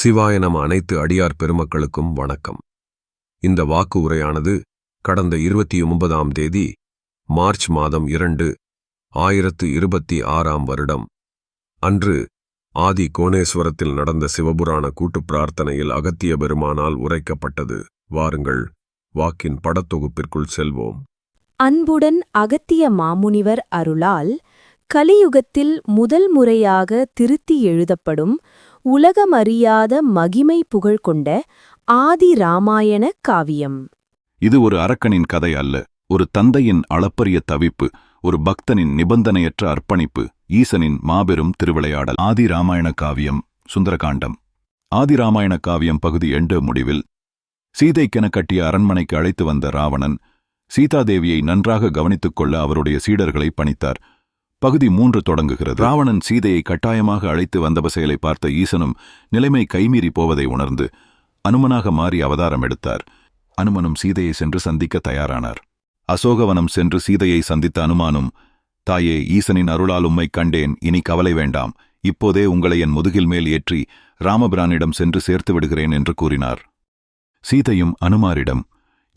சிவாய நம. அனைத்து அடியார் பெருமக்களுக்கும் வணக்கம். இந்த வாக்கு உரையானது கடந்த 29ஆம் தேதி மார்ச் மாதம் 2, 2026ஆம் வருடம் அன்று ஆதி கோணேஸ்வரத்தில் நடந்த சிவபுராண கூட்டுப் பிரார்த்தனையில் அகத்திய பெருமானால் உரைக்கப்பட்டது. வாருங்கள், வாக்கின் படத்தொகுப்பிற்குள் செல்வோம். அன்புடன் அகத்திய மாமுனிவர் அருளால் கலியுகத்தில் முதல் முறையாக திருத்தி எழுதப்படும் உலகமறியாத மகிமை புகழ் கொண்ட ஆதி இராமாயண காவியம். இது ஒரு அரக்கனின் கதை அல்ல, ஒரு தந்தையின் அளப்பரிய தவிப்பு, ஒரு பக்தனின் நிபந்தனையற்ற அர்ப்பணிப்பு, ஈசனின் மாபெரும் திருவிளையாடல். ஆதி இராமாயண காவியம், சுந்தரகாண்டம். ஆதி இராமாயண காவியம் பகுதி 2 முடிவில் சீதைக்கென கட்டிய அரண்மனைக்கு அழைத்து வந்த ராவணன் சீதாதேவியை நன்றாக கவனித்துக் கொள்ள அவருடைய சீடர்களை பணித்தார். பகுதி 3 தொடங்குகிறது. ராவணன் சீதையை கட்டாயமாக அழைத்து வந்த செயலை பார்த்த ஈசனும் நிலைமை கைமீறி போவதை உணர்ந்து அனுமனாக மாறி அவதாரம் எடுத்தார். அனுமனும் சீதையை சென்று சந்திக்க தயாரானார். அசோகவனம் சென்று சீதையை சந்தித்த அனுமானும், தாயே, ஈசனின் அருளால் உம்மை கண்டேன், இனி கவலை வேண்டாம், இப்போதே உங்களை என் முதுகில் மேல் ஏற்றி ராமபிரானிடம் சென்று சேர்த்து விடுகிறேன் என்று கூறினார். சீதையும் அனுமாரிடம்,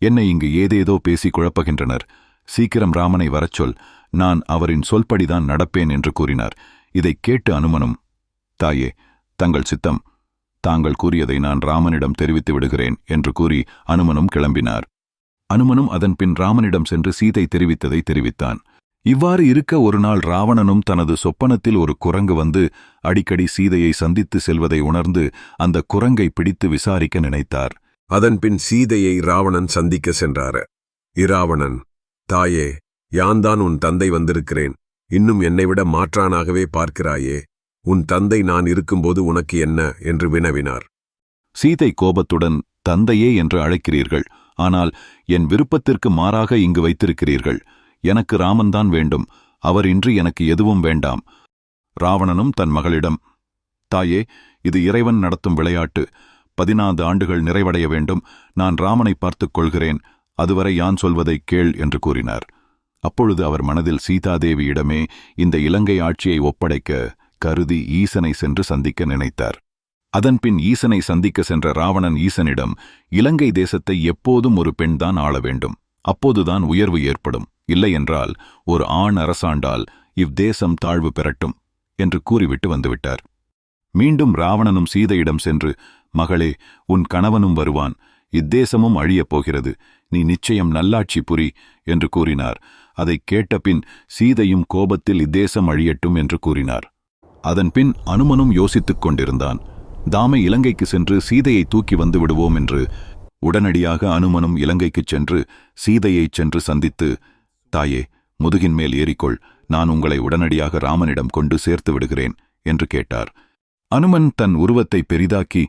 என்னை இங்கு ஏதேதோ பேசி குழப்புகின்றனர், சீக்கிரம் ராமனை வரச் சொல், நான் அவரின் சொல்படிதான் நடப்பேன் என்று கூறினார். இதைக் கேட்டு அனுமனும், தாயே, தங்கள் சித்தம், தாங்கள் கூறியதை நான் ராமனிடம் தெரிவித்து விடுகிறேன் என்று கூறி அனுமனும் கிளம்பினார். அனுமனும் அதன்பின் ராமனிடம் சென்று சீதை தெரிவித்ததை தெரிவித்தான். இவ்வாறு இருக்க ஒருநாள் ராவணனும் தனது சொப்பனத்தில் ஒரு குரங்கு வந்து அடிக்கடி சீதையை சந்தித்து செல்வதை உணர்ந்து அந்த குரங்கை பிடித்து விசாரிக்க நினைத்தார். அதன்பின் சீதையை ராவணன் சந்திக்க சென்றார். இராவணன், தாயே, யான்தான் உன் தந்தை வந்திருக்கிறேன், இன்னும் என்னைவிட மாற்றானாகவே பார்க்கிறாயே, உன் தந்தை நான் இருக்கும்போது உனக்கு என்ன என்று வினவினார். சீதை கோபத்துடன், தந்தையே என்று அழைக்கிறீர்கள், ஆனால் என் விருப்பத்திற்கு மாறாக இங்கு வைத்திருக்கிறீர்கள், எனக்கு ராமன்தான் வேண்டும், அவர் இன்றி எனக்கு எதுவும் வேண்டாம். ராவணனும் தன் மகளிடம், தாயே, இது இறைவன் நடத்தும் விளையாட்டு, 14 ஆண்டுகள் நிறைவடைய வேண்டும், நான் ராமனை பார்த்துக் கொள்கிறேன், அதுவரை யான் சொல்வதை கேள் என்று கூறினார். அப்பொழுது அவர் மனதில் சீதாதேவியிடமே இந்த இலங்கை ஆட்சியை ஒப்படைக்க கருதி ஈசனை சென்று சந்திக்க நினைத்தார். அதன்பின் ஈசனை சந்திக்க சென்ற ராவணன் ஈசனிடம், இலங்கை தேசத்தை எப்போதும் ஒரு பெண்தான் ஆள வேண்டும், அப்போதுதான் உயர்வு ஏற்படும், இல்லையென்றால் ஒரு ஆண் அரசாண்டால் இவ்தேசம் தாழ்வு பெறட்டும் என்று கூறிவிட்டு வந்துவிட்டார். மீண்டும் ராவணனும் சீதையிடம் சென்று, மகளே, உன் கணவனும் வருவான், இத்தேசமும் அழியப் போகிறது, நீ நிச்சயம் நல்லாட்சி புரி என்று கூறினார். அதைக் கேட்டபின் சீதையும் கோபத்தில் இத்தேசம் அழியட்டும் என்று கூறினார். அதன்பின் அனுமனும் யோசித்துக் கொண்டிருந்தான். தாமே இலங்கைக்கு சென்று சீதையை தூக்கி வந்து விடுவோம் என்று. உடனடியாக அனுமனும் இலங்கைக்குச் சென்று சீதையைச் சென்று சந்தித்து, தாயே, முதுகின் மேல் ஏறிக்கொள், நான் உங்களை உடனடியாக ராமனிடம் கொண்டு சேர்த்து விடுகிறேன் என்று கேட்டார். அனுமன் தன் உருவத்தை பெரிதாக்கி,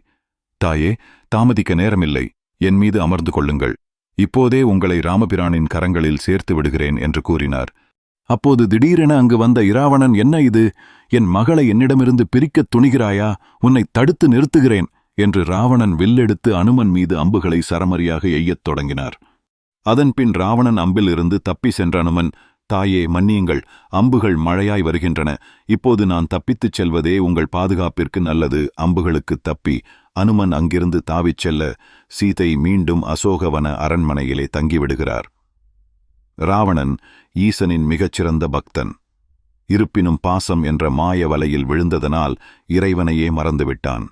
தாயே, தாமதிக்க நேரமில்லை, என் மீது அமர்ந்து கொள்ளுங்கள், இப்போதே உங்களை ராமபிரானின் கரங்களில் சேர்த்து விடுகிறேன் என்று கூறினார். அப்போது திடீரென அங்கு வந்த இராவணன், என்ன இது, என் மகளை என்னிடமிருந்து பிரிக்கத் துணிகிறாயா, உன்னை தடுத்து நிறுத்துகிறேன் என்று ராவணன் வில்லெடுத்து அனுமன் மீது அம்புகளை சரமரியாக எய்யத் தொடங்கினார். அதன்பின் ராவணன் அம்பில் இருந்து தப்பி சென்ற அனுமன், தாயே, மன்னியுங்கள், அம்புகள் மழையாய் வருகின்றன, இப்போது நான் தப்பித்துச் செல்வதே உங்கள் பாதுகாப்பிற்கு நல்லது. அம்புகளுக்கு தப்பி அனுமன் அங்கிருந்து தாவிச் செல்ல சீதை மீண்டும் அசோகவன அரண்மனையிலே தங்கிவிடுகிறார். ராவணன் ஈசனின் மிகச்சிறந்த பக்தன். இருப்பினும் பாசம் என்ற மாய வலையில் விழுந்ததனால் இறைவனையே மறந்துவிட்டான்.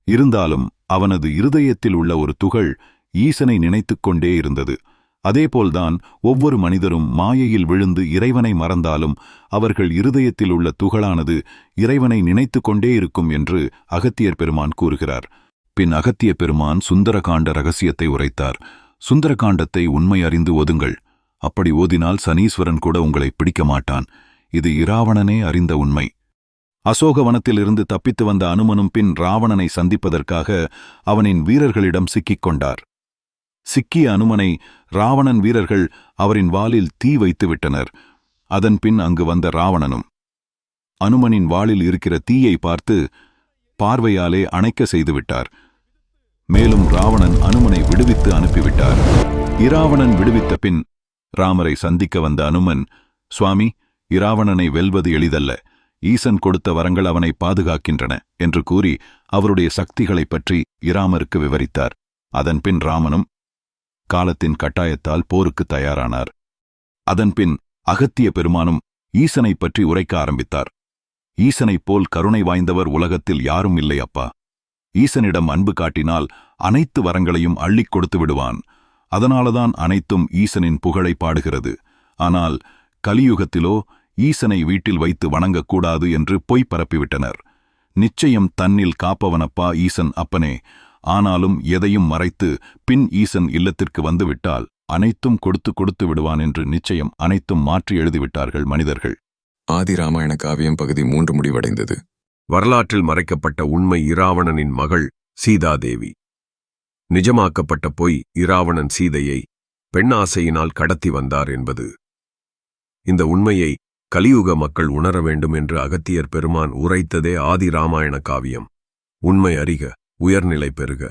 இருந்தாலும் அவனது இருதயத்தில் உள்ள ஒரு துகள் ஈசனை நினைத்துக் கொண்டே இருந்தது. அதேபோல்தான் ஒவ்வொரு மனிதரும் மாயையில் விழுந்து இறைவனை மறந்தாலும் அவர்கள் இருதயத்தில் உள்ள துகளானது இறைவனை நினைத்து கொண்டே இருக்கும் என்று அகத்தியர் பெருமான் கூறுகிறார். பின் அகத்திய பெருமான் சுந்தரகாண்ட ரகசியத்தை உரைத்தார். சுந்தரகாண்டத்தை உண்மை அறிந்து ஓதுங்கள், அப்படி ஓதினால் சனீஸ்வரன் கூட உங்களை பிடிக்க மாட்டான். இது இராவணனே அறிந்த உண்மை. அசோகவனத்திலிருந்து தப்பித்து வந்த அனுமனும் பின் ராவணனை சந்திப்பதற்காக அவனின் வீரர்களிடம் சிக்கிக் கொண்டார். சிக்கிய அனுமனை ராவணன் வீரர்கள் அவரின் வாலில் தீ வைத்து விட்டனர். அதன்பின் அங்கு வந்த ராவணனும் அனுமனின் வாளில் இருக்கிற தீயை பார்த்து பார்வையாலே அணைக்க செய்துவிட்டார். மேலும் ராவணன் அனுமனை விடுவித்து அனுப்பிவிட்டார். இராவணன் விடுவித்த பின் ராமரை சந்திக்க வந்த அனுமன், சுவாமி, இராவணனை வெல்வது எளிதல்ல, ஈசன் கொடுத்த வரங்கள் அவனை பாதுகாக்கின்றன என்று கூறி அவருடைய சக்திகளைப் பற்றி இராமருக்கு விவரித்தார். அதன்பின் ராமனும் காலத்தின் கட்டாயத்தால் போருக்கு தயாரானார். அதன்பின் அகத்திய பெருமானும் ஈசனைப் பற்றி உரைக்க ஆரம்பித்தார். ஈசனைப் போல் கருணை வாய்ந்தவர் உலகத்தில் யாரும் இல்லை அப்பா. ஈசனிடம் அன்பு காட்டினால் அனைத்து வரங்களையும் அள்ளிக் கொடுத்து விடுவான். அதனாலதான் அனைத்தும் ஈசனின் புகழை பாடுகிறது. ஆனால் கலியுகத்திலோ ஈசனை வீட்டில் வைத்து வணங்கக்கூடாது என்று பொய் பரப்பிவிட்டனர். நிச்சயம் தன்னில் காப்பவனப்பா ஈசன் அப்பனே. ஆனாலும் எதையும் மறைத்து பின் ஈசன் இல்லத்திற்கு வந்துவிட்டால் அனைத்தும் கொடுத்து விடுவான் என்று நிச்சயம் அனைத்தும் மாற்றி எழுதிவிட்டார்கள் மனிதர்கள். ஆதி ராமாயண காவியம் பகுதி 3 முடிவடைந்தது. வரலாற்றில் மறைக்கப்பட்ட உண்மை இராவணனின் மகள் சீதாதேவி. நிஜமாக்கப்பட்ட பொய் இராவணன் சீதையை பெண்ணாசையினால் கடத்தி வந்தார் என்பது. இந்த உண்மையை கலியுக மக்கள் உணர வேண்டும் என்று அகத்தியர் பெருமான் உரைத்ததே ஆதி ராமாயண காவியம். உண்மை அறிக, உயர்நிலை பெறுக.